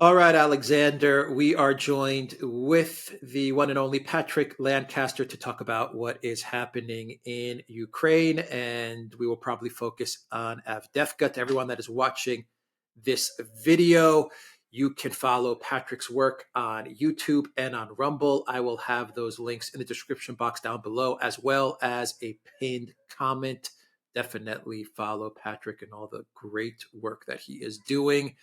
All right, Alexander, we are joined with the one and only Patrick Lancaster to talk about what is happening in Ukraine. And we will probably focus on Avdeyevka. To everyone that is watching this video, you can follow Patrick's work on YouTube and on Rumble. I will have those links in the description box down below, as well as a pinned comment. Definitely follow Patrick and all the great work that he is doing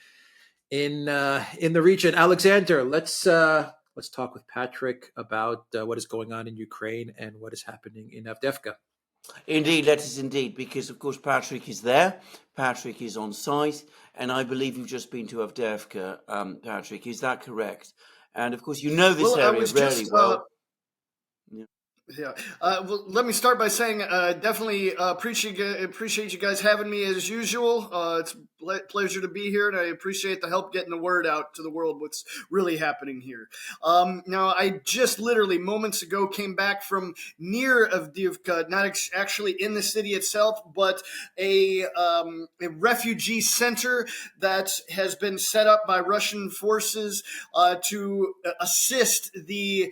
in the region. Alexander, let's talk with Patrick about what is going on in Ukraine and what is happening in Avdeyevka. Indeed, let us indeed, because of course Patrick is there. Patrick is on site, and I believe you've just been to Avdeyevka, Patrick. Is that correct? And of course, you know this area really well. Yeah. Well, let me start by saying definitely appreciate you guys having me as usual. It's a pleasure to be here, and I appreciate the help getting the word out to the world what's really happening here. Now, I just literally moments ago came back from near Avdeyevka, not actually in the city itself, but a refugee center that has been set up by Russian forces to assist the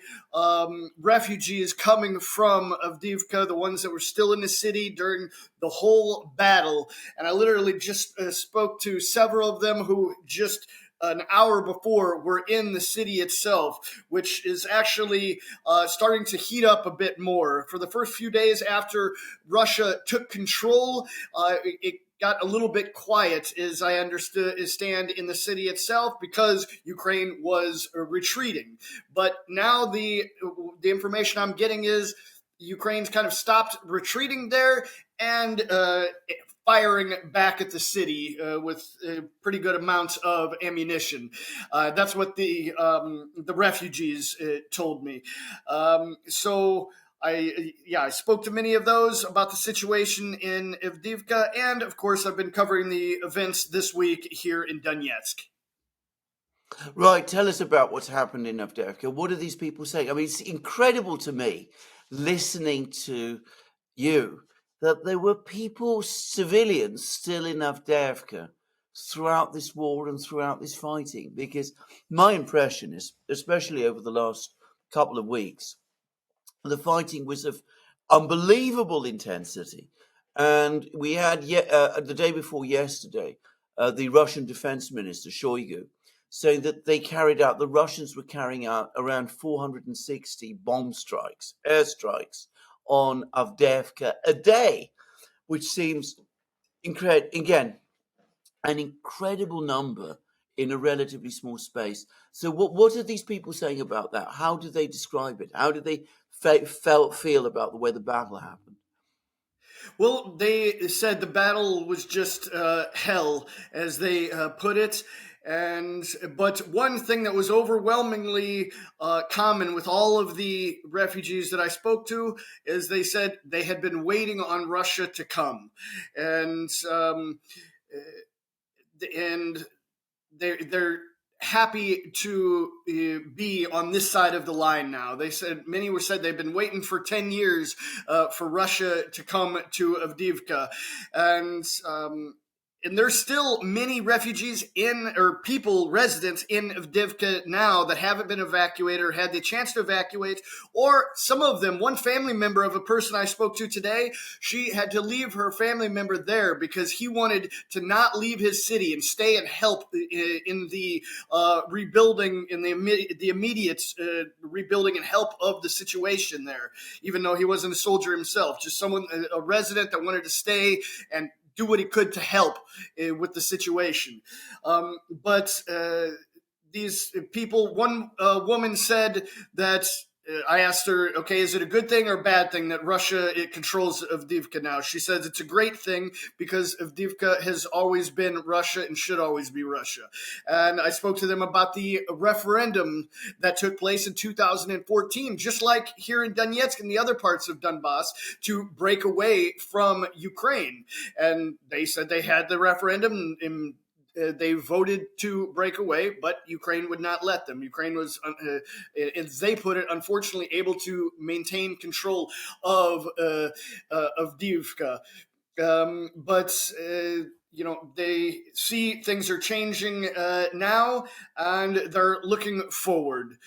refugees coming from Avdeyevka, the ones that were still in the city during the whole battle. And I literally just spoke to several of them who just an hour before were in the city itself, which is actually starting to heat up a bit more. For the first few days after Russia took control, it got a little bit quiet, as I understand, in the city itself because Ukraine was retreating. But now the information I'm getting is Ukraine's kind of stopped retreating there and firing back at the city with pretty good amounts of ammunition. That's what the refugees told me. So I spoke to many of those about the situation in Avdeyevka, and of course I've been covering the events this week here in Donetsk. Right, tell us about what's happened in Avdeyevka. What are these people saying? I mean, it's incredible to me listening to you that there were people, civilians, still in Avdeyevka throughout this war and throughout this fighting. Because my impression is, especially over the last couple of weeks, the fighting was of unbelievable intensity. And we had the day before yesterday, the Russian defense minister, Shoigu, saying that the Russians were carrying out around 460 bomb strikes, airstrikes on Avdeyevka a day, which seems again, an incredible number in a relatively small space. So what are these people saying about that? How do they describe it? How do they feel about the way the battle happened? Well, they said the battle was just hell, as they put it. But one thing that was overwhelmingly common with all of the refugees that I spoke to is they said they had been waiting on Russia to come, and they're happy to be on this side of the line now. They said many said they've been waiting for 10 years for Russia to come to Avdeyevka, and there's still many refugees residents in Avdeyevka now that haven't been evacuated or had the chance to evacuate, or some of them, one family member of a person I spoke to today, she had to leave her family member there because he wanted to not leave his city and stay and help in the rebuilding, in the immediate rebuilding and help of the situation there, even though he wasn't a soldier himself, just a resident that wanted to stay and do what he could to help with the situation. But these people, one woman said that I asked her, okay, is it a good thing or a bad thing that Russia controls Avdeyevka now? She says it's a great thing because Avdeyevka has always been Russia and should always be Russia. And I spoke to them about the referendum that took place in 2014, just like here in Donetsk and the other parts of Donbass, to break away from Ukraine. And they said they had the referendum and they voted to break away, but Ukraine would not let them. Ukraine was, as they put it, unfortunately able to maintain control of Avdeyevka. But they see things are changing now, and they're looking forward.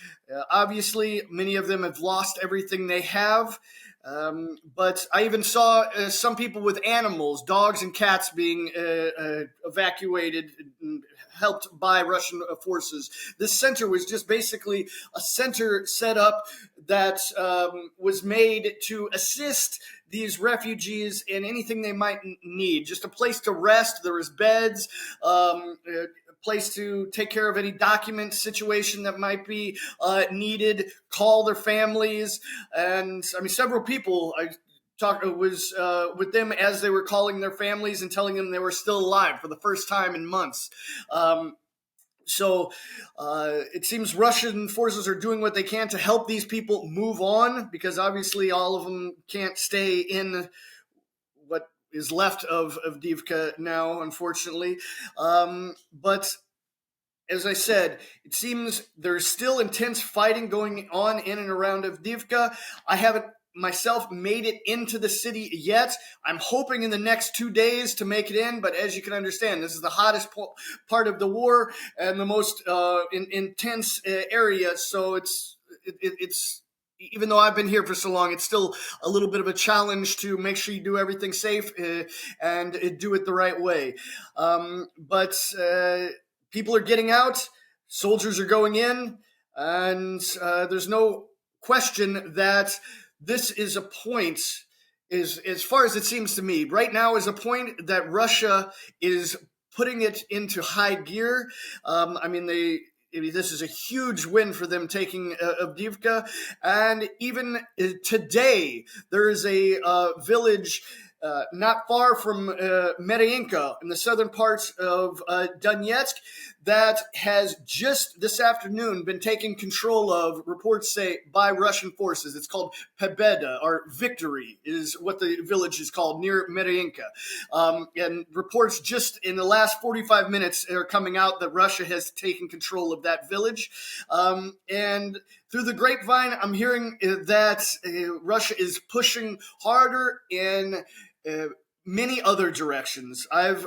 Obviously, many of them have lost everything they have. But I even saw some people with animals, dogs and cats, being evacuated and helped by Russian forces. This center was just basically a center set up that was made to assist these refugees in anything they might need. Just a place to rest. There was beds, a place to take care of any document situation that might be needed, call their families. And I mean, several people I was with them as they were calling their families and telling them they were still alive for the first time in months. So it seems Russian forces are doing what they can to help these people move on, because obviously all of them can't stay in what is left of Avdeyevka now, unfortunately. But as I said, it seems there's still intense fighting going on in and around Avdeyevka. I haven't myself made it into the city yet. I'm hoping in the next 2 days to make it in, but as you can understand, this is the hottest part of the war and the most intense area. So it's even though I've been here for so long, it's still a little bit of a challenge to make sure you do everything safe and do it the right way. But people are getting out, soldiers are going in, and there's no question that this is a point, as far as it seems to me, right now is a point that Russia is putting it into high gear. This is a huge win for them taking Avdeyevka. And even today, there is a village not far from Medinka in the southern parts of Donetsk that has just this afternoon been taken control of, reports say, by Russian forces. It's called Pobeda, or Victory is what the village is called, near Medinka. And reports just in the last 45 minutes are coming out that Russia has taken control of that village. And through the grapevine, I'm hearing that Russia is pushing harder in many other directions. I've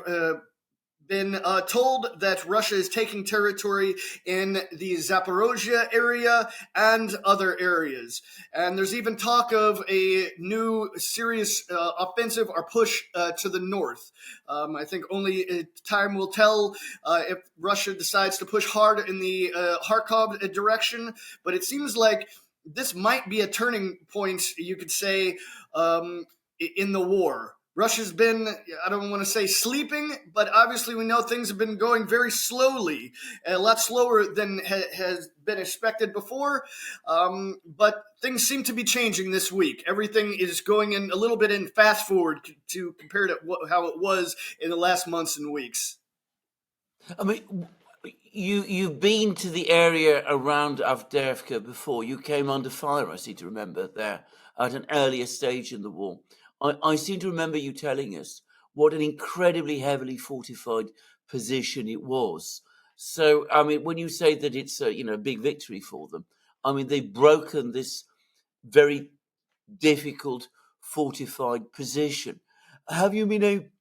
been told that Russia is taking territory in the Zaporozhye area and other areas. And there's even talk of a new serious offensive or push to the north. I think only time will tell if Russia decides to push hard in the Kharkov direction. But it seems like this might be a turning point, you could say, in the war. Russia's been, I don't want to say sleeping, but obviously we know things have been going very slowly, a lot slower than has been expected before. But things seem to be changing this week. Everything is going in a little bit in fast forward to compare to how it was in the last months and weeks. I mean, you've been to the area around Avdeyevka before. You came under fire, I seem to remember, there at an earlier stage in the war. I seem to remember you telling us what an incredibly heavily fortified position it was. So, I mean, when you say that it's a big victory for them, I mean, they've broken this very difficult fortified position. Have you been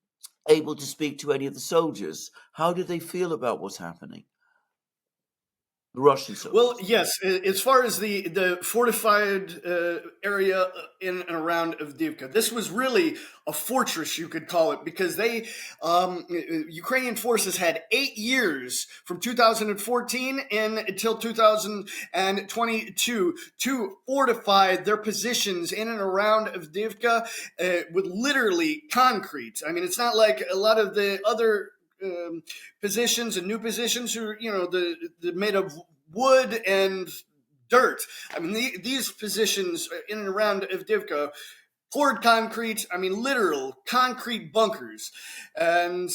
able to speak to any of the soldiers? How do they feel about what's happening? The Russian soldiers. Well, yes. As far as the fortified area in and around Avdeyevka, this was really a fortress, you could call it, because they Ukrainian forces had 8 years from 2014 until 2022 to fortify their positions in and around Avdeyevka with literally concrete. I mean, it's not like a lot of the other positions and new positions who the made of wood and dirt. I mean, these positions in and around Avdeyevka, poured concrete. I mean, literal concrete bunkers, and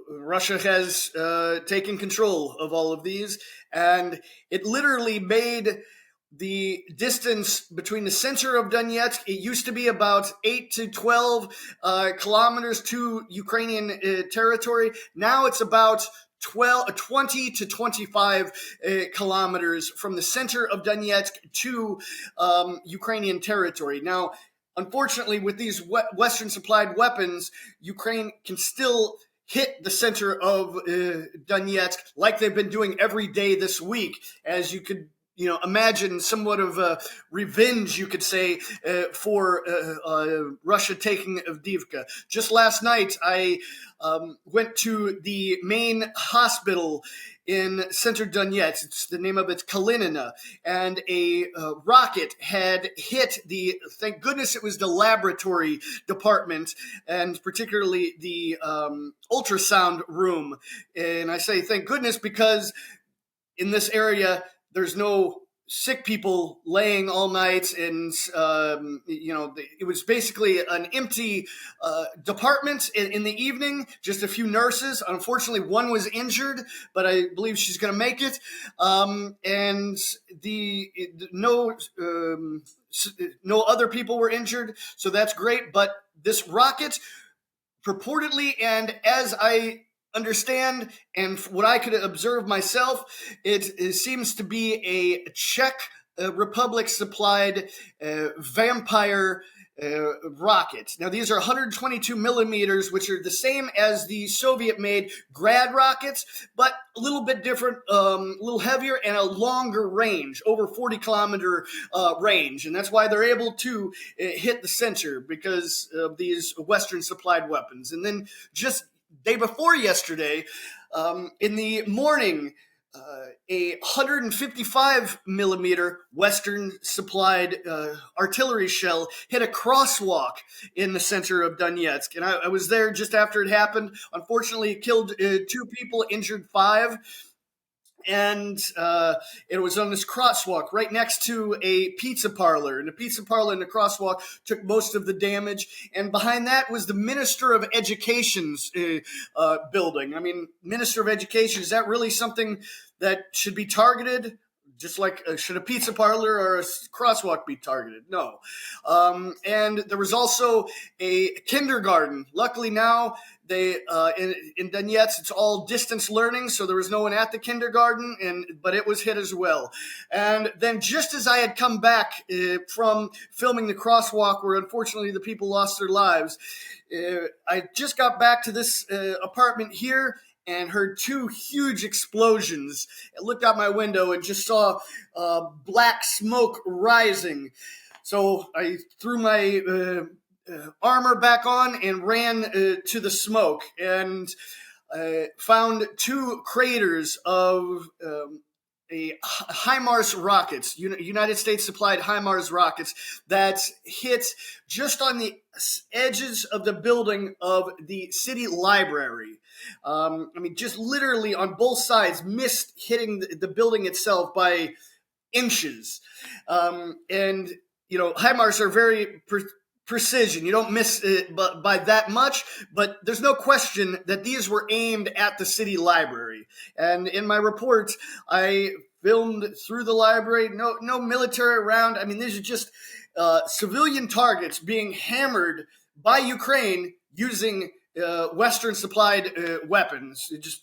Russia has taken control of all of these, and it literally made the distance between the center of Donetsk. It used to be about 8 to 12 kilometers to Ukrainian territory. Now it's about 20 to 25 kilometers from the center of Donetsk to Ukrainian territory. Now, unfortunately, with these Western supplied weapons, Ukraine can still hit the center of Donetsk like they've been doing every day this week, as you could imagine somewhat of a revenge, you could say, for Russia taking Avdeyevka. Just last night, I went to the main hospital in center Donetsk. It's the name of it's Kalinina, and a rocket had hit thank goodness it was the laboratory department, and particularly the ultrasound room. And I say thank goodness because in this area, there's no sick people laying all night, and it was basically an empty department in the evening, just a few nurses. Unfortunately, one was injured, but I believe she's going to make it. And no other people were injured, so that's great. But this rocket purportedly, and as I understand, and what I could observe myself, it seems to be a Czech Republic supplied Vampire rocket. Now, these are 122 millimeters, which are the same as the Soviet-made Grad rockets, but a little bit different, a little heavier, and a longer range, over 40-kilometer range. And that's why they're able to hit the center, because of these Western-supplied weapons. And then just day before yesterday, in the morning, a 155 millimeter Western supplied artillery shell hit a crosswalk in the center of Donetsk. And I was there just after it happened. Unfortunately, it killed 2 people, injured 5. And it was on this crosswalk right next to a pizza parlor. And the pizza parlor and the crosswalk took most of the damage. And behind that was the Minister of Education's building. I mean, Minister of Education, is that really something that should be targeted? Just like, should a pizza parlor or a crosswalk be targeted? No. And there was also a kindergarten. Luckily now, they in Donetsk, it's all distance learning, so there was no one at the kindergarten, but it was hit as well. And then just as I had come back from filming the crosswalk, where unfortunately the people lost their lives, I just got back to this apartment here, and heard 2 huge explosions. I looked out my window and just saw black smoke rising. So I threw my armor back on and ran to the smoke, and found 2 craters of a HIMARS rockets, United States supplied HIMARS rockets, that hit just on the edges of the building of the city library. I mean, just literally on both sides, missed hitting the building itself by inches. And, HIMARS are very precision. You don't miss it by that much, but there's no question that these were aimed at the city library. And in my report, I filmed through the library, no military around. I mean, these are just civilian targets being hammered by Ukraine using Western supplied weapons. Just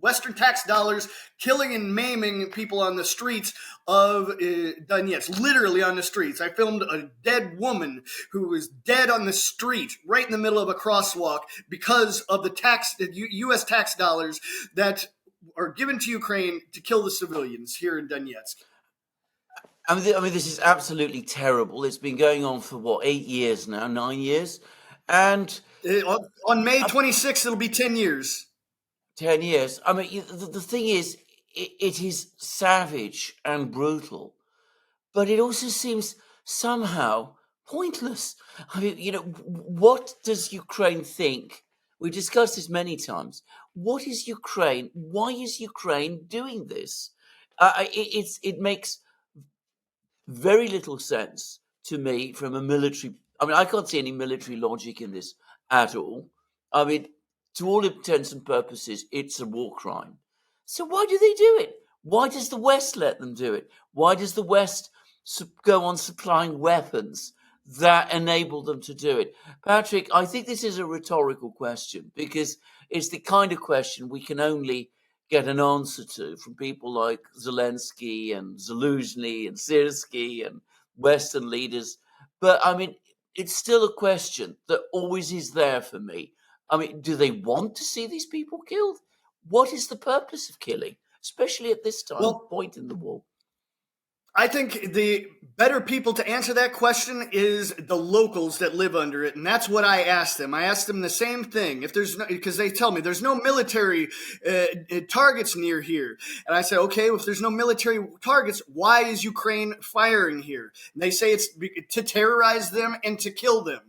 Western tax dollars killing and maiming people on the streets of Donetsk, literally on the streets. I filmed a dead woman who was dead on the street right in the middle of a crosswalk because of the U.S. tax dollars that are given to Ukraine to kill the civilians here in Donetsk. I mean, this is absolutely terrible. It's been going on for 8 years now, 9 years, and on May 26th, it'll be 10 years. 10 years. I mean, the thing is, it is savage and brutal, but it also seems somehow pointless. I mean, what does Ukraine think? We discussed this many times. What is Ukraine? Why is Ukraine doing this? It makes very little sense to me from a military. I mean, I can't see any military logic in this at all. I mean, to all intents and purposes, it's a war crime. So why do they do it? Why does the West let them do it? Why does the West go on supplying weapons that enable them to do it? Patrick, I think this is a rhetorical question, because it's the kind of question we can only get an answer to from people like Zelensky and Zaluzhny and Syrskyi and Western leaders. But I mean, it's still a question that always is there for me. I mean, do they want to see these people killed? What is the purpose of killing, especially at this Well, point in the war? I think the better people to answer that question is the locals that live under it, and that's what I asked them. I asked them the same thing. If there's no, because they tell me there's no military targets near here, and I say, okay, if there's no military targets, why is Ukraine firing here? And they say it's to terrorize them and to kill them.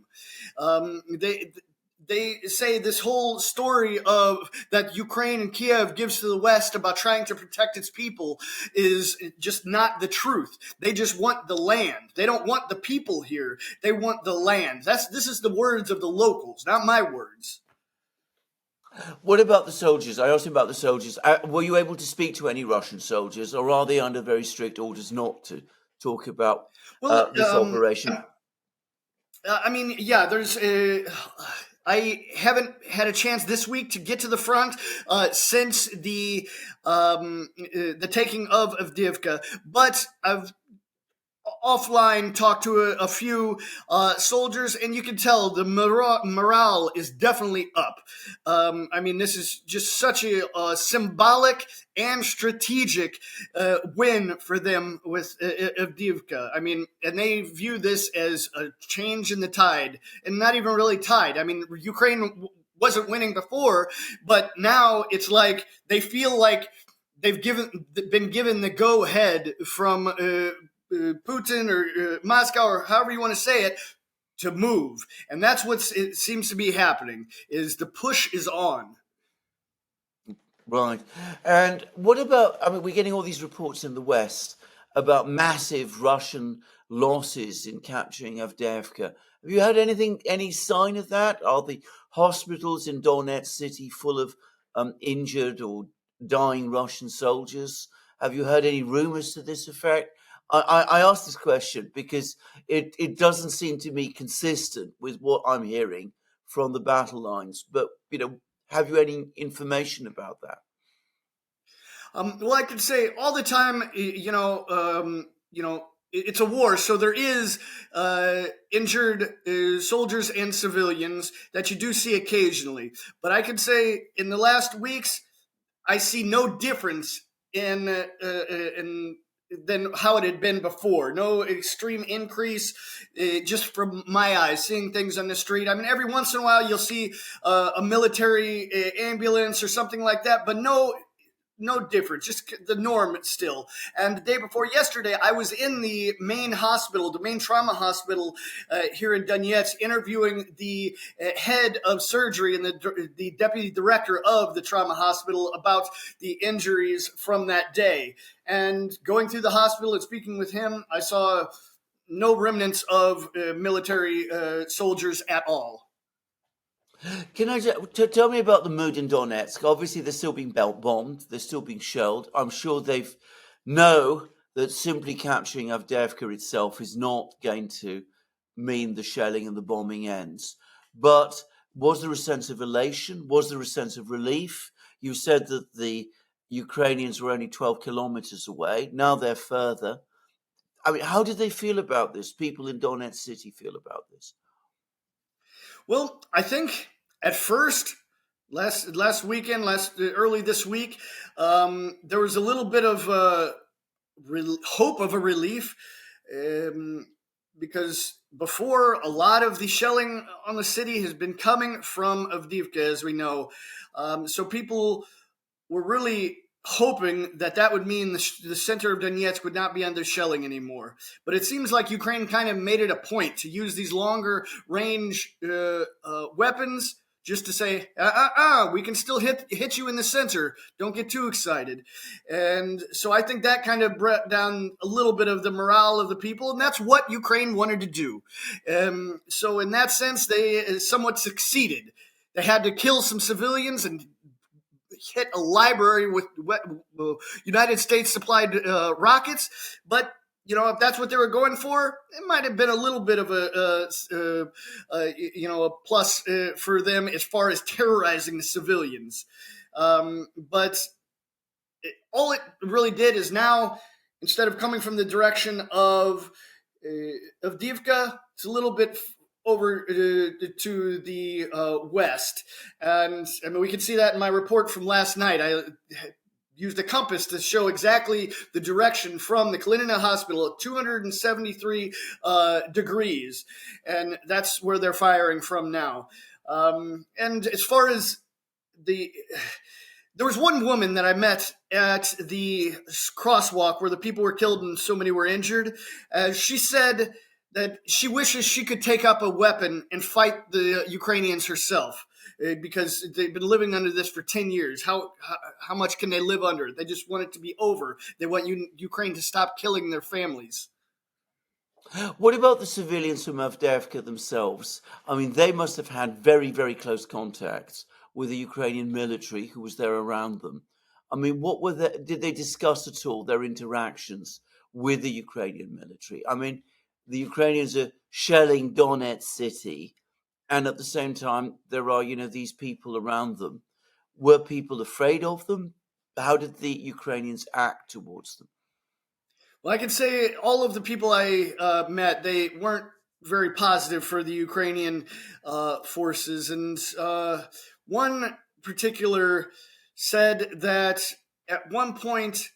They say this whole story of that Ukraine and Kiev gives to the West about trying to protect its people is just not the truth. They just want the land. They don't want the people here. They want the land. This is the words of the locals, not my words. What about the soldiers? I asked him about the soldiers. Were you able to speak to any Russian soldiers, or are they under very strict orders not to talk about this operation? I mean, yeah, there's. I haven't had a chance this week to get to the front since the taking of Avdeyevka, but I've offline talked to a few soldiers, and you can tell the morale is definitely up. I mean, this is just such a symbolic and strategic win for them with Avdeyevka. I mean, and they view this as a change in the tide, and not even really tide. I mean, Ukraine wasn't winning before, but now it's like they feel like they've been given the go ahead from Putin or Moscow or however you want to say it to move, and that's what it seems to be happening. Is the push is on. Right. And what about, I mean, we're getting all these reports in the West about massive Russian losses in capturing Avdeyevka. Have you heard any sign of that? Are the hospitals in Donetsk city full of injured or dying Russian soldiers? Have you heard any rumors to this effect? I asked this question because it doesn't seem to me consistent with what I'm hearing from the battle lines. But, have you any information about that? Well, I could say all the time, it's a war, so there is injured soldiers and civilians that you do see occasionally. But I could say in the last weeks, I see no difference in than how it had been before. No extreme increase, just from my eyes, seeing things on the street. I mean, every once in a while you'll see a military ambulance or something like that, but no difference, just the norm still. And the day before yesterday, I was in the main hospital, the main trauma hospital here in Donetsk, interviewing the head of surgery and the deputy director of the trauma hospital about the injuries from that day. And going through the hospital and speaking with him, I saw no remnants of military soldiers at all. Can I tell me about the mood in Donetsk? Obviously, they're still being bombed. They're still being shelled. I'm sure they know that simply capturing Avdeyevka itself is not going to mean the shelling and the bombing ends. But was there a sense of elation? Was there a sense of relief? You said that the Ukrainians were only 12 kilometers away. Now they're further. I mean, how did they feel about this? People in Donetsk city feel about this? Well, I think at first, last weekend, early this week, there was a little bit of hope of a relief, because before a lot of the shelling on the city has been coming from Avdeyevka, as we know. So people were really hoping that would mean the center of Donetsk would not be under shelling anymore. But it seems like Ukraine kind of made it a point to use these longer range weapons just to say, we can still hit you in the center. Don't get too excited. And so I think that kind of brought down a little bit of the morale of the people, and that's what Ukraine wanted to do. So in that sense, they somewhat succeeded. They had to kill some civilians and hit a library with United States supplied rockets, but if that's what they were going for, it might have been a little bit of a plus for them as far as terrorizing the civilians. But all it really did is now, instead of coming from the direction of Avdeyevka, it's a little bit over to the west. And I mean, we can see that in my report from last night. I used a compass to show exactly the direction from the Kalinina Hospital at 273 degrees. And that's where they're firing from now. And as far as there was one woman that I met at the crosswalk where the people were killed and so many were injured. She said that she wishes she could take up a weapon and fight the Ukrainians herself because they've been living under this for 10 years. How much can they live under? They just want it to be over. They want Ukraine to stop killing their families. What about the civilians from Avdeyevka themselves? I mean, they must have had very, very close contacts with the Ukrainian military who was there around them. I mean, did they discuss at all their interactions with the Ukrainian military? I mean, the Ukrainians are shelling Donetsk city, and at the same time, there are, these people around them. Were people afraid of them? How did the Ukrainians act towards them? Well, I can say all of the people I met, they weren't very positive for the Ukrainian forces. And one particular said that at one point,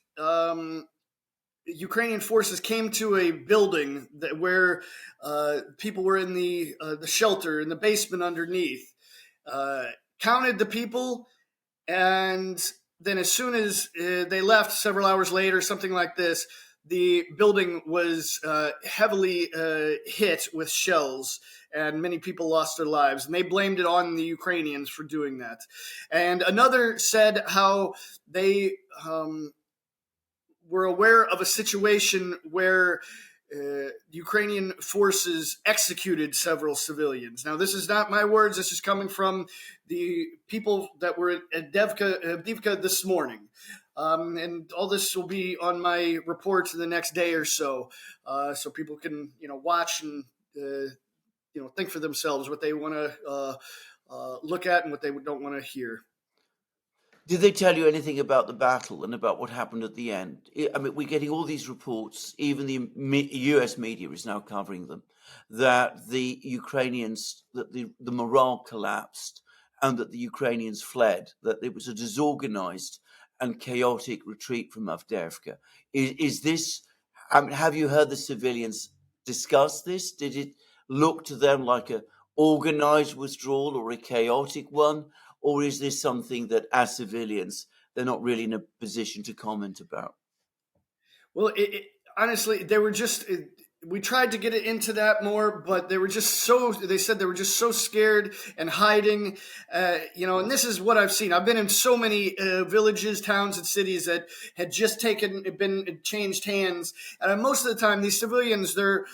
Ukrainian forces came to a building where people were in the shelter in the basement underneath, counted the people, and then as soon as they left several hours later, something like this, the building was heavily hit with shells, and many people lost their lives. And they blamed it on the Ukrainians for doing that. And another said how they were aware of a situation where Ukrainian forces executed several civilians. Now, this is not my words. This is coming from the people that were at Avdeyevka this morning. And all this will be on my report the next day or so, so people can, watch and, think for themselves what they want to look at and what they don't want to hear. Did they tell you anything about the battle and about what happened at the end? I mean, we're getting all these reports, even the US media is now covering them, that the Ukrainians, that the morale collapsed and that the Ukrainians fled, that it was a disorganized and chaotic retreat from Avdeyevka. Is this, I mean, have you heard the civilians discuss this? Did it look to them like an organized withdrawal or a chaotic one? Or is this something that, as civilians, they're not really in a position to comment about? Well, honestly, they were just. We tried to get it into that more, but they were just they said they were just so scared and hiding, and this is what I've seen. I've been in so many villages, towns, and cities that had just been changed hands. And most of the time, these civilians, they're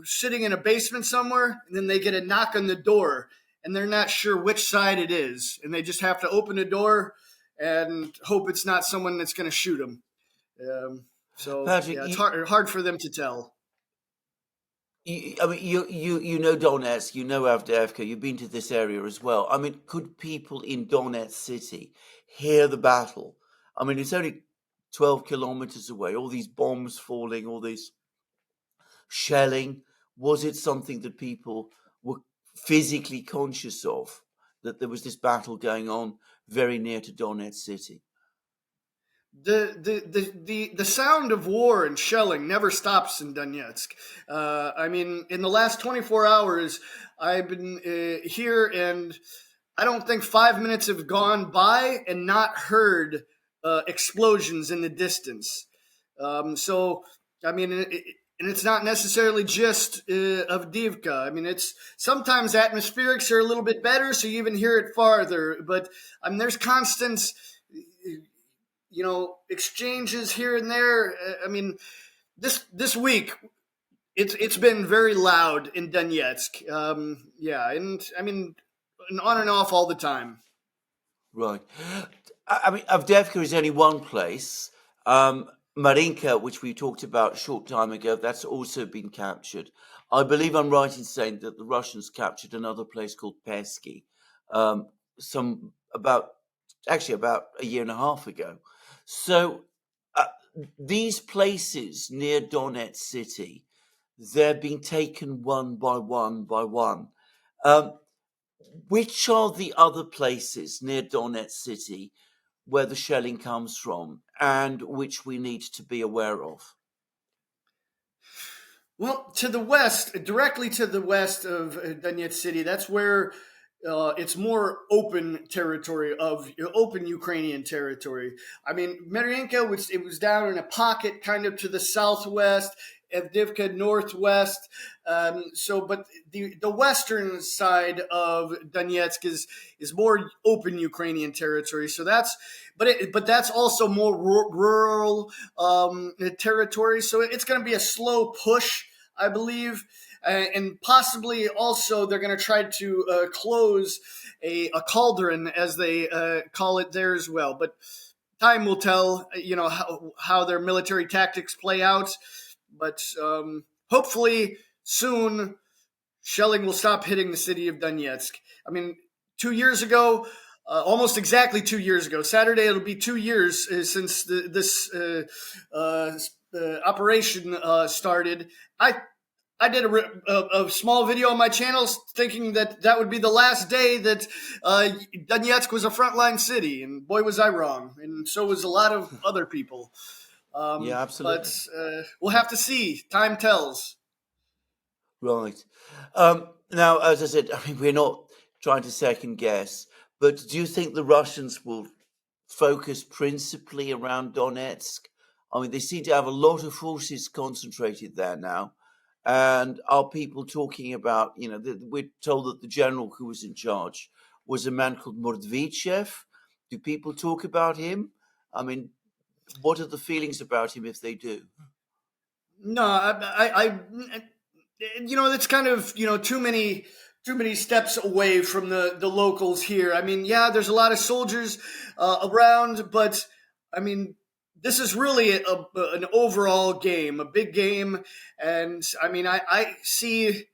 sitting in a basement somewhere, and then they get a knock on the door, and they're not sure which side it is. And they just have to open the door and hope it's not someone that's going to shoot them. So Patrick, yeah, it's hard for them to tell. You know Donetsk, you know Avdeyevka, you've been to this area as well. I mean, could people in Donetsk city hear the battle? I mean, it's only 12 kilometers away, all these bombs falling, all this shelling. Was it something that people were physically conscious of, that there was this battle going on very near to Donetsk city? The sound of war and shelling never stops in Donetsk. I mean, in the last 24 hours, I've been here, and I don't think 5 minutes have gone by and not heard explosions in the distance. So, I mean, and it's not necessarily just Avdeyevka. I mean, it's sometimes atmospherics are a little bit better, so you even hear it farther. But I mean, there's constant, exchanges here and there. I mean, this week it's been very loud in Donetsk. And I mean, on and off all the time. Right. I mean, Avdeyevka is only one place. Marinka, which we talked about a short time ago, that's also been captured. I believe I'm right in saying that the Russians captured another place called Pesky, about a year and a half ago. So these places near Donetsk city, they're being taken one by one by one. Um, which are the other places near Donetsk city where the shelling comes from and which we need to be aware of? Well, to the west, directly to the west of Donetsk city, that's where it's more open territory of open Ukrainian territory. I mean, Mariinka it was down in a pocket, kind of to the southwest. Avdeyevka northwest. But the western side of Donetsk is more open Ukrainian territory. So but that's also more rural territory. So it's going to be a slow push, I believe. And possibly also they're going to try to close a cauldron, as they call it there as well. But time will tell, how their military tactics play out. But hopefully soon shelling will stop hitting the city of Donetsk. I mean, 2 years ago, almost exactly 2 years ago, Saturday it'll be 2 years since this operation started. I did a small video on my channel thinking that would be the last day that Donetsk was a frontline city, and boy was I wrong, and so was a lot of other people. Yeah, absolutely. But we'll have to see. Time tells. Right. Now, as I said, I mean, we're not trying to second guess, but do you think the Russians will focus principally around Donetsk? I mean, they seem to have a lot of forces concentrated there now. And are people talking about, we're told that the general who was in charge was a man called Mordvichev. Do people talk about him? I mean, what are the feelings about him if they do? No, it's kind of too many steps away from the locals here. I mean, yeah, there's a lot of soldiers around, but I mean, this is really an overall game, a big game, and I mean, I see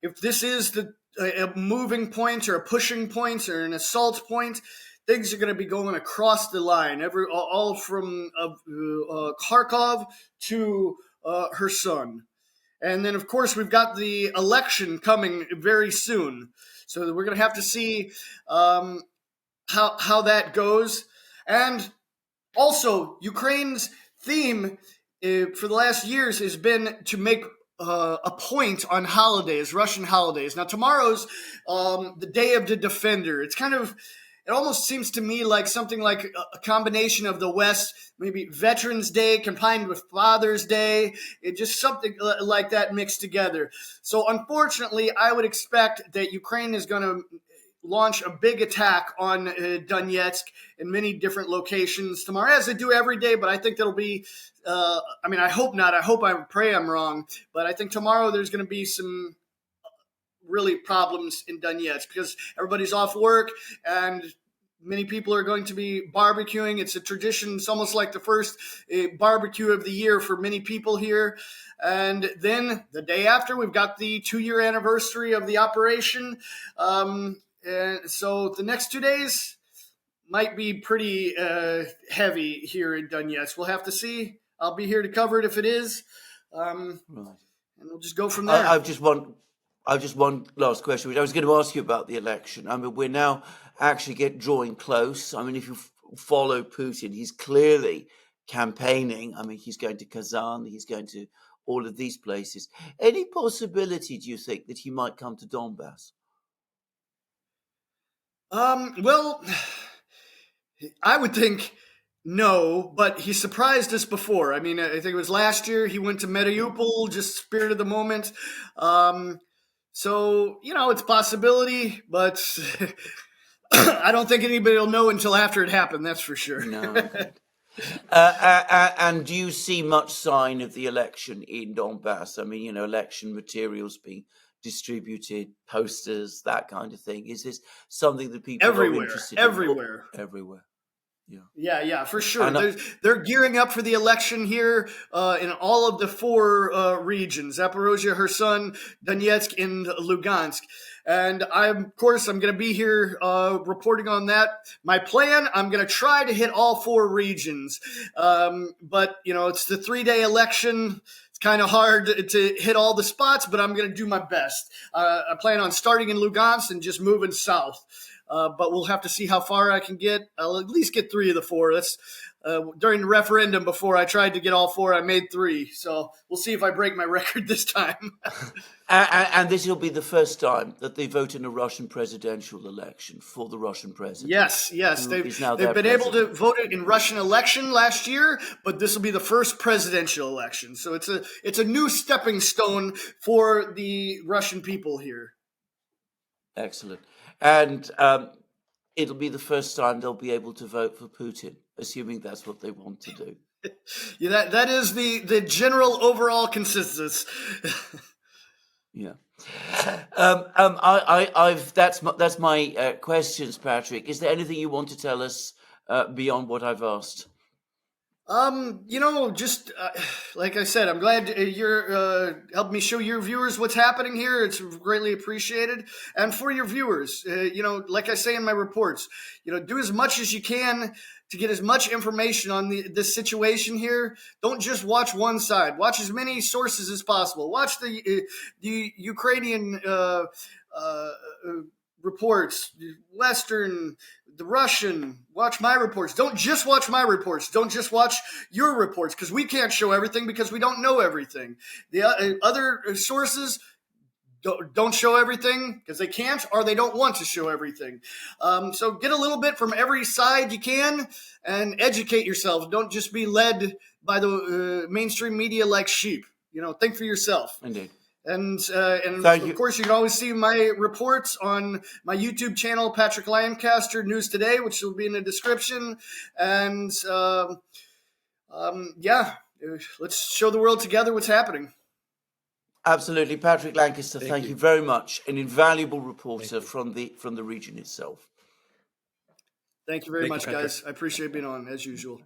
if this is a moving point or a pushing point or an assault point, things are going to be going across the line, all from Kharkov to Kherson. And then, of course, we've got the election coming very soon. So we're going to have to see how that goes. And also, Ukraine's theme for the last years has been to make a point on holidays, Russian holidays. Now, tomorrow's the Day of the Defender. It almost seems to me like something like a combination of the West, maybe Veterans Day combined with Father's Day. It just something like that mixed together. So unfortunately, I would expect that Ukraine is going to launch a big attack on Donetsk in many different locations tomorrow, as they do every day. But I think that'll be, I hope not. I pray I'm wrong. But I think tomorrow there's going to be some really problems in Donetsk because everybody's off work and many people are going to be barbecuing. It's a tradition. It's almost like the first barbecue of the year for many people here. And then the day after, we've got the 2-year anniversary of the operation. And so the next 2 days might be pretty heavy here in Donetsk. We'll have to see. I'll be here to cover it if it is. Right. And we'll just go from there. I've just one last question, which I was going to ask you about the election. I mean, we're now actually drawing close. I mean, if you follow Putin, he's clearly campaigning. I mean, he's going to Kazan, he's going to all of these places. Any possibility, do you think, that he might come to Donbass? Well, I would think no, but he surprised us before. I mean, I think it was last year he went to Mariupol, just spirit of the moment. So, it's a possibility, but I don't think anybody will know until after it happened, that's for sure. No. Okay. And do you see much sign of the election in Donbass? I mean, election materials being distributed, posters, that kind of thing. Is this something that people are interested in? Everywhere. Yeah, for sure. And They're gearing up for the election here in all of the four regions: Zaporozhye, Kherson, Donetsk, and Lugansk. And of course, I'm going to be here reporting on that. My plan: I'm going to try to hit all four regions, but it's the 3-day election. It's kind of hard to hit all the spots, but I'm going to do my best. I plan on starting in Lugansk and just moving south. But we'll have to see how far I can get. I'll at least get 3 of the 4. That's during the referendum. Before I tried to get all 4, I made 3. So we'll see if I break my record this time. and this will be the first time that they vote in a Russian presidential election for the Russian president. Yes. They've been able to vote in Russian election last year, but this will be the first presidential election. So it's a new stepping stone for the Russian people here. Excellent. And it'll be the first time they'll be able to vote for Putin, assuming that's what they want to do. Yeah, that is the general overall consensus. Yeah. That's my questions, Patrick. Is there anything you want to tell us beyond what I've asked? Just like I said, I'm glad you're helping me show your viewers what's happening here. It's greatly appreciated. And for your viewers, like I say in my reports, do as much as you can to get as much information on this situation here. Don't just watch one side. Watch as many sources as possible. Watch the Ukrainian reports, Western, the Russian. Watch my reports. Don't just watch my reports. Don't just watch your reports, because we can't show everything because we don't know everything. The other sources don't show everything because they can't, or they don't want to show everything. So get a little bit from every side you can and educate yourself. Don't just be led by the mainstream media like sheep. Think for yourself. Indeed. And of course, you can always see my reports on my YouTube channel, Patrick Lancaster News Today, which will be in the description. And let's show the world together what's happening. Absolutely, Patrick Lancaster. Thank you very much. An invaluable reporter from the region itself. Thank you very much, guys. I appreciate being on as usual.